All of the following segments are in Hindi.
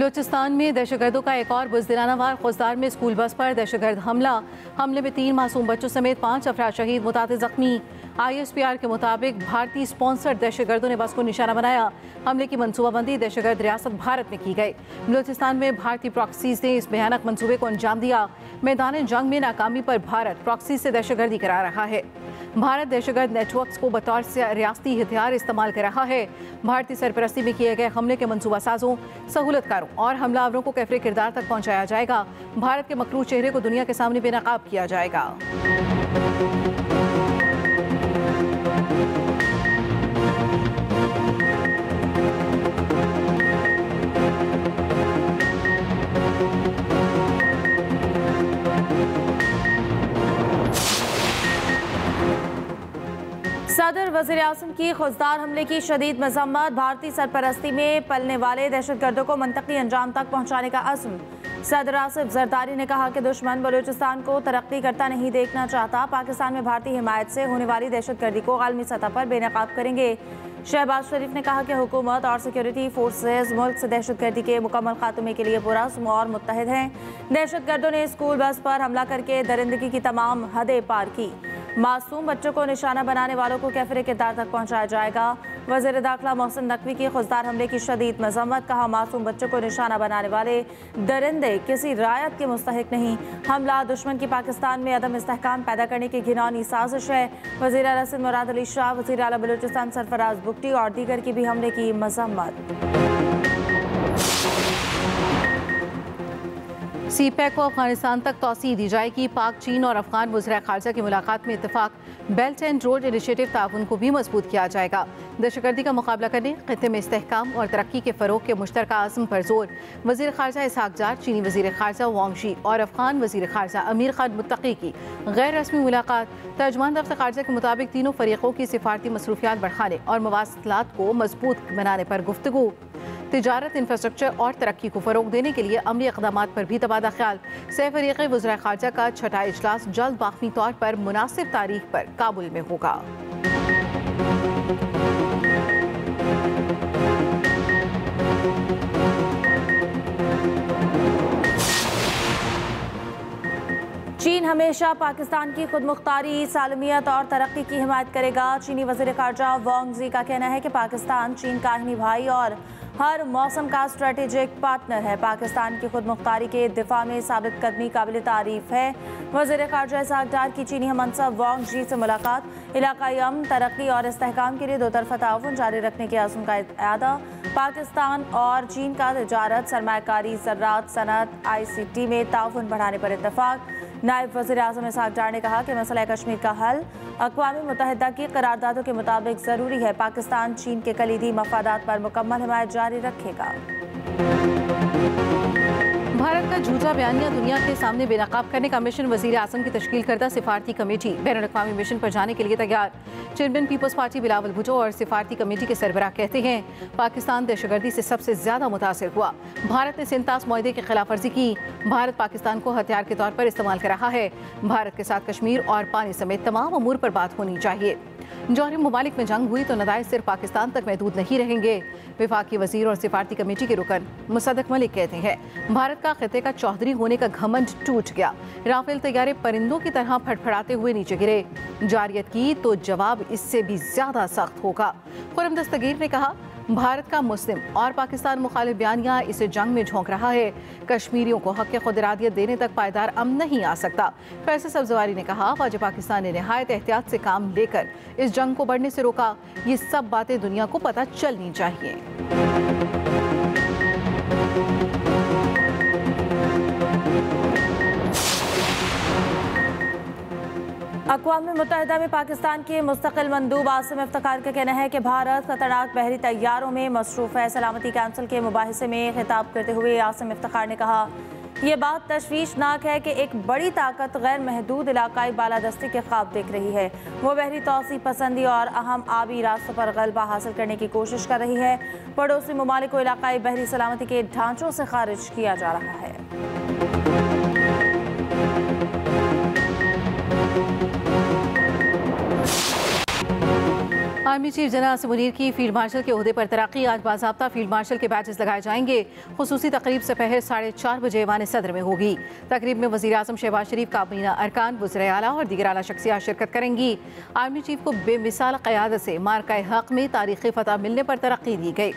बलूचिस्तान में दहशतगर्दों का एक और बुज़दिलाना वार। खुजदार में स्कूल बस पर दहशतगर्द हमले में 3 मासूम बच्चों समेत 5 अफराद शहीद, मुताद जख्मी। ISPR के मुताबिक भारतीय स्पॉन्सर्ड दहशतगर्दों ने बस को निशाना बनाया। हमले की मनसूबाबंदी दहशतगर्द रियासत भारत में की गई। बलूचिस्तान में भारतीय प्रॉक्सीज ने इस भयानक मंसूबे को अंजाम दिया। मैदान जंग में नाकामी पर भारत प्रॉक्सीज से दहशतगर्दी करा रहा है। भारत दहशतगर्द नेटवर्क्स को बतौर से रियासती हथियार इस्तेमाल कर रहा है। भारतीय सरपरस्ती में किए गए हमले के मनसूबा साजों, सहूलतकारों और हमलावरों को कैफरे किरदार तक पहुंचाया जाएगा। भारत के मकरूह चेहरे को दुनिया के सामने बेनकाब किया जाएगा। सदर वज़ीर आज़म की खुजदार हमले की शदीद मज़म्मत। भारतीय सरपरस्ती में पलने वाले दहशतगर्दों को मंतकी अंजाम तक पहुँचाने का अज़्म। सदर आसिफ जरदारी ने कहा कि दुश्मन बलूचिस्तान को तरक्की करता नहीं देखना चाहता। पाकिस्तान में भारतीय हिमायत से होने वाली दहशतगर्दी को आलमी सतह पर बेनकाब करेंगे। शहबाज शरीफ ने कहा कि हुकूमत और सिक्योरिटी फोर्सेज मुल्क से दहशतगर्दी के मुकम्मल खात्मे के लिए पुरअज़्म और मुत्तहिद हैं। दहशतगर्दों ने स्कूल बस पर हमला करके दरिंदगी की तमाम हदें पार की। मासूम बच्चों को निशाना बनाने वालों को कैफरे किरदार तक पहुंचाया जाएगा। वज़ीर दाखिला मोहसिन नकवी की खुजदार हमले की शदीद मज़म्मत। कहा, मासूम बच्चों को निशाना बनाने वाले दरिंदे किसी रायत के मुस्तहिक नहीं। हमला दुश्मन की पाकिस्तान में अदम इस्तेहकाम पैदा करने की घिनौनी साजिश है। वज़ीर आला सिंध मुराद अली शाह, वज़ीर आला बलूचिस्तान सरफराज बुगटी और दीगर की भी हमले की मज़म्मत। CPEC को अफगानिस्तान तक तौसीह दी जाएगी। पाक, चीन और अफगान वज़ीर ख़ारजा की मुलाकात में इत्तेफाक। बेल्ट एंड रोड इनिशिएटिव ताउन को भी मजबूत किया जाएगा। दहशतगर्दी का मुकाबला करने, खित्ते में इस्तेहकाम और तरक्की के फ़रोग के मुश्तरका आज़म पर जोर। वज़ीर ख़ारजा इसहाक जार, चीनी वज़ीर ख़ारजा वांग शी और अफगान वज़ीर ख़ारजा अमीर खान मुत्तकी की गैर रस्मी मुलाकात। तर्जुमान दफ्तर ख़ारजा के मुताबिक तीनों फ़रीक़ों की सिफारती मसरूफियात बढ़ाने और मवासलात को मजबूत बनाने पर गुफ्तगू। तिजारत, इंफ्रास्ट्रक्चर और तरक्की को फ़रोग देने के लिए अमली इक़दामात पर भी तबादला ख्याल। फ़रीक़े वज़ीर ख़ारजा का छठा इजलास जल्द बाक़ी तौर पर मुनासिब तारीख पर काबुल में होगा। चीन हमेशा पाकिस्तान की खुदमुख्तारी, सालमियत और तरक्की की हिमायत करेगा। चीनी वज़ीर ख़ारजा वांग ज़ी का कहना है कि पाकिस्तान चीन का अहमी भाई और हर मौसम का स्ट्रेटेजिक पार्टनर है। पाकिस्तान की खुदमुख्तारी के दिफा में साबित कदमी काबिल तारीफ है। वज़ीर ख़ारजा इसहाक डार की चीनी हमसब वांग जी से मुलाकात। इलाकाई अमन, तरक्की और इस्तेहकाम के लिए दो तरफ़ा ताउन जारी रखने के अज़्म का इआदा। पाकिस्तान और चीन का तिजारत, सरमायाकारी, ज़राअत, सनअत, ICT में ताउन बढ़ाने पर इत्तफ़ाक। नायब वज़ीर आज़म इसहाक डार ने कहा कि मसला कश्मीर का हल अक़वाम मुत्तहिदा की करारदादों के मुताबिक ज़रूरी है। पाकिस्तान चीन के कलीदी मफादात पर मुकम्मल हिमायत जारी रखेगा। भारत का झूठा बयानिया दुनिया के सामने बेनकाब करने का मिशन। वज़ीर आज़म की तश्कील करदा सिफारती कमेटी बैनुल-अक़वामी मिशन पर जाने के लिए तैयार। Chairman People's Party Bilawal Bhutto और सिफारती कमेटी के सरबराह कहते हैं, पाकिस्तान दहशतगर्दी से सबसे ज़्यादा मुतासिर हुआ। भारत ने सिंतास मुआहदे की खिलाफ वर्जी की। भारत पाकिस्तान को हथियार के तौर पर इस्तेमाल कर रहा है। भारत के साथ कश्मीर और पानी समेत तमाम अमूर पर बात होनी चाहिए। जौहरी ममालिक में जंग हुई तो नताइज सिर्फ पाकिस्तान तक महदूद नहीं रहेंगे। विफाकी वज़ीर और सिफारती कमेटी के रुकन मुसद्दक मलिक कहते हैं, भारत का खित्ते का चौधरी होने का घमंड टूट गया। राफेल तैयारे परिंदों की तरह फड़फड़ाते हुए नीचे गिरे। जारियत की तो जवाब इससे भी ज्यादा सख्त होगा। खुर्रम दस्तगीर ने कहा, भारत का मुस्लिम और पाकिस्तान मुखालिफ बयानिया इसे जंग में झोंक रहा है। कश्मीरियों को हक़ खुद इरादियत देने तक पायदार अमन नहीं आ सकता। फैसल सब्ज़वारी ने कहा, ख्वाजा पाकिस्तान ने नहायत एहतियात से काम लेकर इस जंग को बढ़ने से रोका। ये सब बातें दुनिया को पता चलनी चाहिए। अक़वाम मुत्तहिदा में पाकिस्तान के मुस्तक़िल मंदूब आसिम इफ्तिखार का कहना है कि भारत खतरनाक बहरी तैयारों में मसरूफ़ है। सलामती काउंसिल के मुबाहिसे में खिताब करते हुए आसिम इफ्तिखार ने कहा, ये बात तशवीशनाक है कि एक बड़ी ताकत गैर महदूद इलाकाई बालादस्ती के ख्वाब देख रही है। वो बहरी तौसी पसंदी और अहम आबी रास्तों पर गलबा हासिल करने की कोशिश कर रही है। पड़ोसी ममालिक को इलाकाई बहरी सलामती के ढांचों से खारिज किया जा रहा है। Army chief general Asim Munir की फील्ड मार्शल के ओहदे पर तरक्की। आज बाज़ाब्ता फील्ड मार्शल के बैचेस लगाए जाएंगे। खुसूसी तकरीब से पहले 4:30 बजे ऐवान सदर में होगी। तकरीब में वज़ीर आज़म शहबाज शरीफ, काबीना अरकान, वज़ीर आला और दीगर आला शख्सियात शिरकत करेंगी। आर्मी चीफ को बेमिसाल क़यादत से मार्का हक़ में तारीख़ी फ़तह मिलने पर तरक्की दी गई।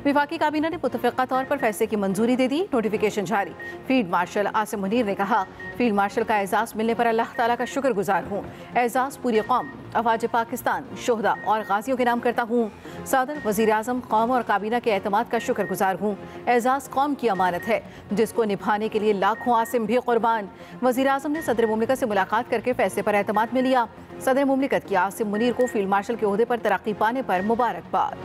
विफाकी काबीना ने मुतफ़िक़ा तौर पर फैसले की मंजूरी दे दी। नोटिफिकेशन जारी। फील्ड मार्शल आसिम मुनीर ने कहा, फील्ड मार्शल का एजाज़ मिलने पर अल्लाह ताला का शुक्रगुजार हूँ। एजाज़ पूरी कौम, अफवाज पाकिस्तान, शोहदा और गाजियों के नाम करता हूँ। सदर, वज़ीर आज़म, कौम और काबीना के एतमाद का शुक्रगुजार हूँ। एजाज़ कौम की अमानत है जिसको निभाने के लिए लाखों आसिम भी कुर्बान। वज़ीर आज़म ने सदर मुमलिकत से मुलाकात करके फैसले पर एतमाद में लिया। सदर मुमलिकत की आसिम मुनीर को फील्ड मार्शल के ओहदे पर तरक्की पाने पर मुबारकबाद।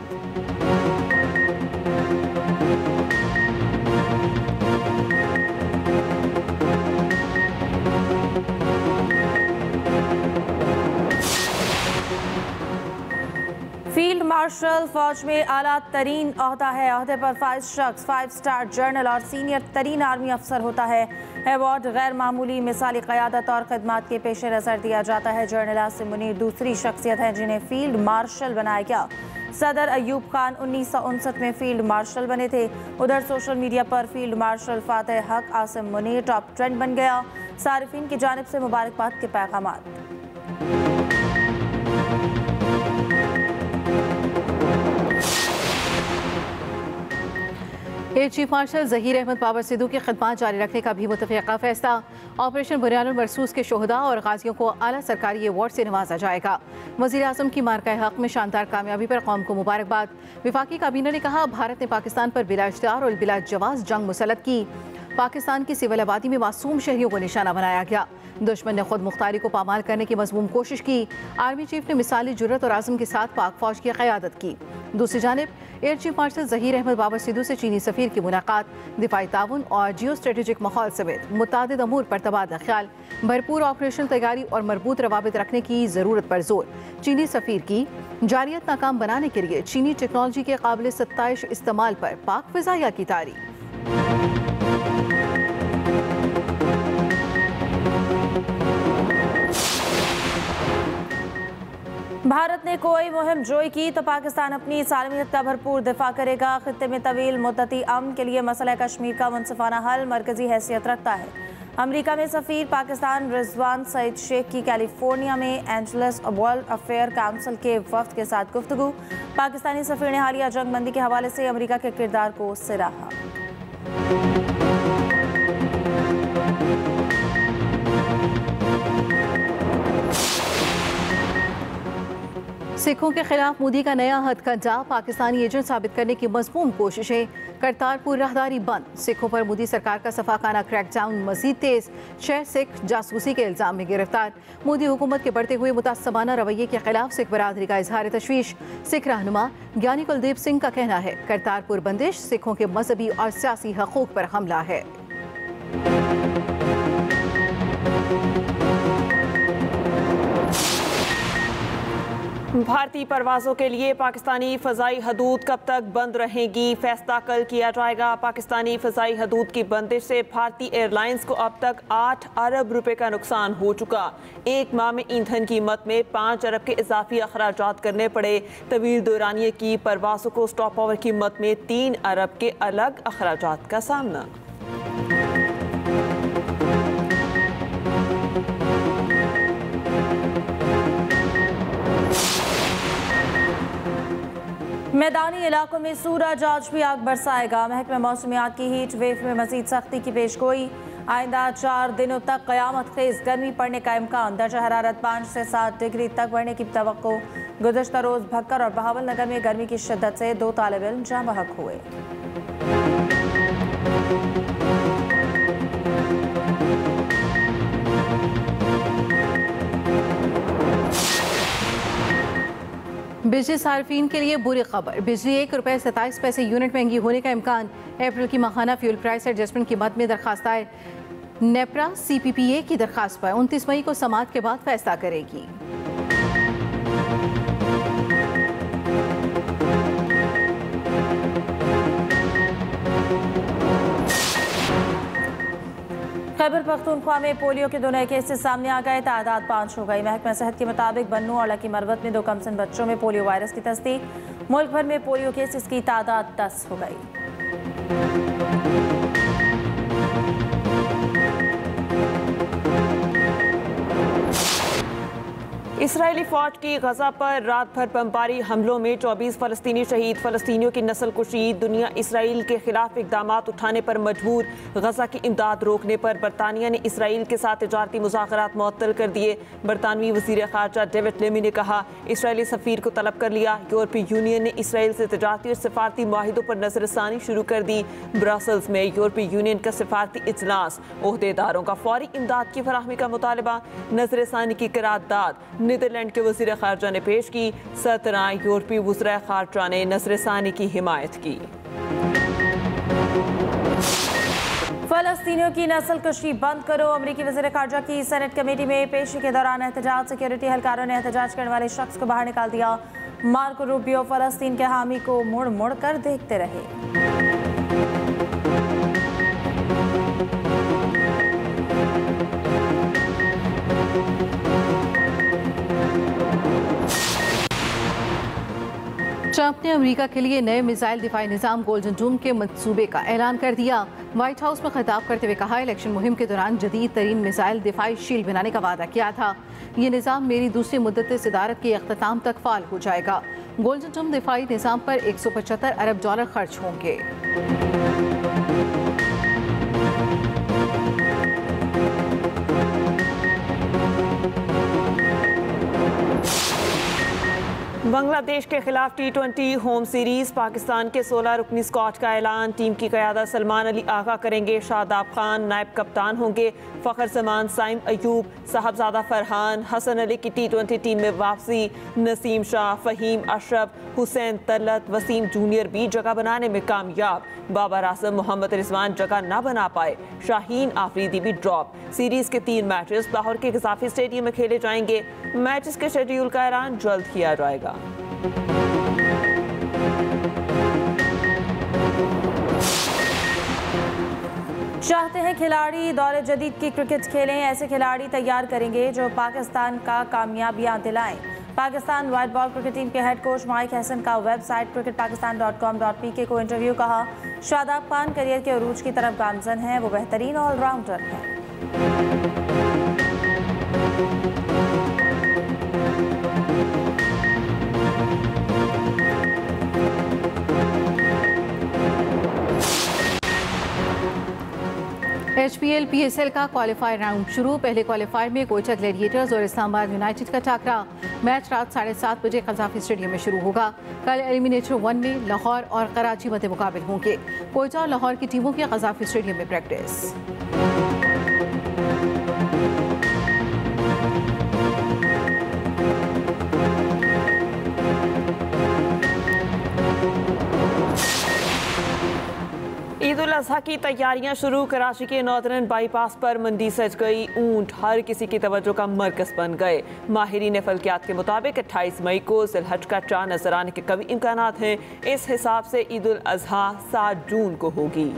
फील्ड मार्शल फौज में आला तरीन ओहदा है। ओहदे पर 5 शख्स 5 स्टार जनरल और सीनियर तरीन आर्मी अफसर होता है। अवार्ड गैर मामूली मिसाली क़यादत और खिदमात के पेश नज़र दिया जाता है। जनरल आसिम मुनीर दूसरी शख्सियत हैं जिन्हें फील्ड मार्शल बनाया गया। सदर अयूब खान 1959 में फील्ड मार्शल बने थे। उधर सोशल मीडिया पर फील्ड मार्शल फातेह हक आसिम मुनीर टॉप ट्रेंड बन गया। सारिफीन की जानिब से मुबारकबाद के पैगामात। Air chief marshal Zaheer Ahmed Babar Sidhu की खिदमत जारी रखने का भी मुतफ़िक़ा फैसला। ऑपरेशन बुनियानुल मरसूस के शोहदा और गाजियों को आला सरकारी अवार्ड से नवाजा जाएगा। वज़ीर आज़म की मार्का हक़ में शानदार कामयाबी पर कौम को मुबारकबाद। विफाकी काबीना ने कहा, भारत ने पाकिस्तान पर बिला इश्तिहार और बिला जवाज़ जंग मुसल्लत की। पाकिस्तान की सिविल आबादी में मासूम शहरियों को निशाना बनाया गया। दुश्मन ने खुद मुख्तारी को पामाल करने की मज़मूम कोशिश की। आर्मी चीफ ने मिसाली जुर्रत और आज़म के साथ पाक फौज की क़यादत की। दूसरी जानिब air chief marshal Zaheer Ahmed Babar Sidhu से चीनी सफ़ीर की मुलाकात, दिफाई ताउन और जियो स्ट्रेटेजिक माहौल समेत मुतादिद अमूर पर तबादला ख्याल, भरपूर ऑपरेशनल तैयारी और मरबूत रवाबित रखने की ज़रूरत पर जोर। चीनी सफ़ीर की जारियत नाकाम बनाने के लिए चीनी टेक्नोलॉजी के काबिल 27 इस्तेमाल पर पाक फ़िज़ाइया की तारीफ। भारत ने कोई मुहिम जोई की तो पाकिस्तान अपनी सालमियत का भरपूर दिफा करेगा। खित्ते में तवील मुद्दती अमन के लिए मसला कश्मीर का मुनसिफाना हल मरकजी हैसियत रखता है। अमरीका में सफ़ीर पाकिस्तान रिजवान सईद शेख की कैलिफोर्निया में एंजलस वर्ल्ड अफेयर काउंसिल के वफ्द के साथ गुफ्तगू। पाकिस्तानी सफ़ीर ने हालिया जंगबंदी के हवाले से अमरीका के किरदार को सराहा। सिखों के खिलाफ मोदी का नया हथकंडा, पाकिस्तानी एजेंट साबित करने की मज़मूम कोशिशें। करतारपुर राहदारी बंद, सिखों पर मोदी सरकार का सफाकाना क्रैकडाउन मजीद तेज। 6 सिख जासूसी के इल्ज़ाम में गिरफ्तार। मोदी हुकूमत के बढ़ते हुए मुतासबाना रवैये के खिलाफ सिख बरादरी का इजहार तशवीश। सिख रहनुमा ज्ञानी कुलदीप सिंह का कहना है, करतारपुर बंदिश सिखों के मजहबी और सियासी हकूक पर हमला है। भारतीय परवाज़ों के लिए पाकिस्तानी फ़ज़ाई हदूद कब तक बंद रहेंगी, फैसला कल किया जाएगा। पाकिस्तानी फ़ज़ाई हदूद की बंदिश से भारतीय एयरलाइंस को अब तक 8 अरब रुपए का नुकसान हो चुका। एक माह में ईंधन कीमत में 5 अरब के इजाफी अखराजात करने पड़े। तवील दौरानिये की परवाज़ों को स्टॉप ओवर कीमत में 3 अरब के अलग अखराजात का सामना। मैदानी इलाकों में सूरज आज भी आग बरसाएगा। महकमे मौसमियात की हीट वेव में मजीद सख्ती की पेशगोई। आइंदा 4 दिनों तक क़यामत खेज गर्मी पड़ने का इम्कान। दर्जा हरारत 5 से 7 डिग्री तक बढ़ने की तवक्को। गुज़श्ता रोज़ भक्कर और बहावल नगर में गर्मी की शिद्दत से 2 तालिब इल्म जाँ बहक हुए। बिजली सार्फिन के लिए बुरी खबर, बिजली ₹1.27 यूनिट महंगी होने का इम्कान। अप्रैल की माहाना फ्यूल प्राइस एडजस्टमेंट की मद में दरखास्त आए। नेपरा CPPA की दरखास्त पर 29 मई को समाअत के बाद फैसला करेगी। खैबर पख्तूनख्वा में पोलियो के 2 नए केसेस सामने आ गए, तादाद 5 हो गई। महकमा सेहत के मुताबिक बन्नू और लकी मरवत में 2 कमसिन बच्चों में पोलियो वायरस की तस्दीक। मुल्क भर में पोलियो केसेस की तादाद 10 हो गई। इसराइली फौज की गजा पर रात भर बमबारी हमलों में 24 फलस्तीनी शहीद। फलस्तीनियों की नस्ल कुशी। दुनिया इसराइल के खिलाफ इकदाम उठाने पर मजबूर। गजा की इमदाद रोकने पर बरतानिया ने इसराइल के साथ तिजारती मुज़ाकरात मुअत्तल कर दिए। बरतानवी वज़ीर ख़ारजा डेविड लेमी ने कहा, इसराइली सफ़ीर को तलब कर लिया। यूरोपीय यूनियन ने इसराइल से तिजारती और सिफारती माहिदों पर नज़रसानी शुरू कर दी। ब्रसल्स में यूरोपीय यूनियन का सिफारती इजलास। ओहदेदारों का फौरी इमदाद की फराहमी का मुतालबा। नज़रसानी की करारदाद नीदरलैंड के वज़ीर ख़ारजा ने पेश की। 17 यूरोपीय वज़ीर ख़ारजा ने नज़रसानी की हिमायत की। फलस्तीनियों की नस्ल कशी बंद करो। अमरीकी वज़ीर ख़ारजा की सेनेट कमेटी में पेशी के दौरान एहतजाज। सिक्योरिटी एहलकारों ने एहतजाज करने वाले शख्स को बाहर निकाल दिया। मार्को रूबियो फलस्तीन के हामी को मुड़ मुड़ कर देखते रहे। ट्रंप ने अमेरिका के लिए नए मिसाइल दिफाई निज़ाम गोल्डन डोम के मंसूबे का ऐलान कर दिया। व्हाइट हाउस में खिताब करते हुए कहा, इलेक्शन मुहिम के दौरान जदीद तरीन मिसाइल दिफाई शील्ड बनाने का वादा किया था। ये निज़ाम मेरी दूसरी मुद्दत सदारत के अख्ताम तक फाल हो जाएगा। गोल्डन डोम दिफाई निज़ाम पर $175 अरब खर्च होंगे। बांग्लादेश के खिलाफ T20 होम सीरीज। पाकिस्तान के 16 रुकनी स्क्वाड का ऐलान। टीम की क़यादत सलमान अली आगा करेंगे। शादाब खान नायब कप्तान होंगे। फ़खर जमान, साइम अयूब, साहबजादा फरहान, हसन अली की T20 टीम में वापसी। नसीम शाह, फ़हीम अशरफ, हुसैन तलत, वसीम जूनियर भी जगह बनाने में कामयाब। बाबर आजम, मोहम्मद रिजवान जगह न बना पाए। शाहीन आफरीदी भी ड्रॉप। सीरीज के 3 मैचेस लाहौर के गजाफी स्टेडियम में खेले जाएंगे। मैचेस के शेड्यूल का ऐलान जल्द किया जाएगा। चाहते हैं खिलाड़ी दौरे जदीद की क्रिकेट खेलें, ऐसे खिलाड़ी तैयार करेंगे जो पाकिस्तान का कामयाबियां दिलाएं। Pakistan white ball cricket team के हेड कोच माइक हसन का वेबसाइट cricketpakistan.com.pk को इंटरव्यू। कहा, शादाब खान करियर के उरूज की तरफ गामजन है। वो बेहतरीन ऑलराउंडर है। HPL PSL का क्वालिफायर राउंड शुरू। पहले क्वालिफायर में कोयटा ग्लैडिएटर्स और इस्लामाबाद यूनाइटेड का टाकरा। मैच रात 7:30 बजे कजाफी स्टेडियम में शुरू होगा। कल एलिमिनेटर 1 में लाहौर और कराची मध्य मुकाबिल होंगे। कोयटा और लाहौर की टीमों की कजाफी स्टेडियम में प्रैक्टिस। ईद उल अज़हा की तैयारियां शुरू। कराची के नॉर्दर्न बाईपास पर मंडी सज गई। ऊंट हर किसी की तवज्जो का मरकज बन गए। माहिरीन फल्कियात के मुताबिक 28 मई को ज़िलहज का चांद नजर आने के कभी इम्कानात हैं। इस हिसाब से ईद उल अज़हा 7 जून को होगी।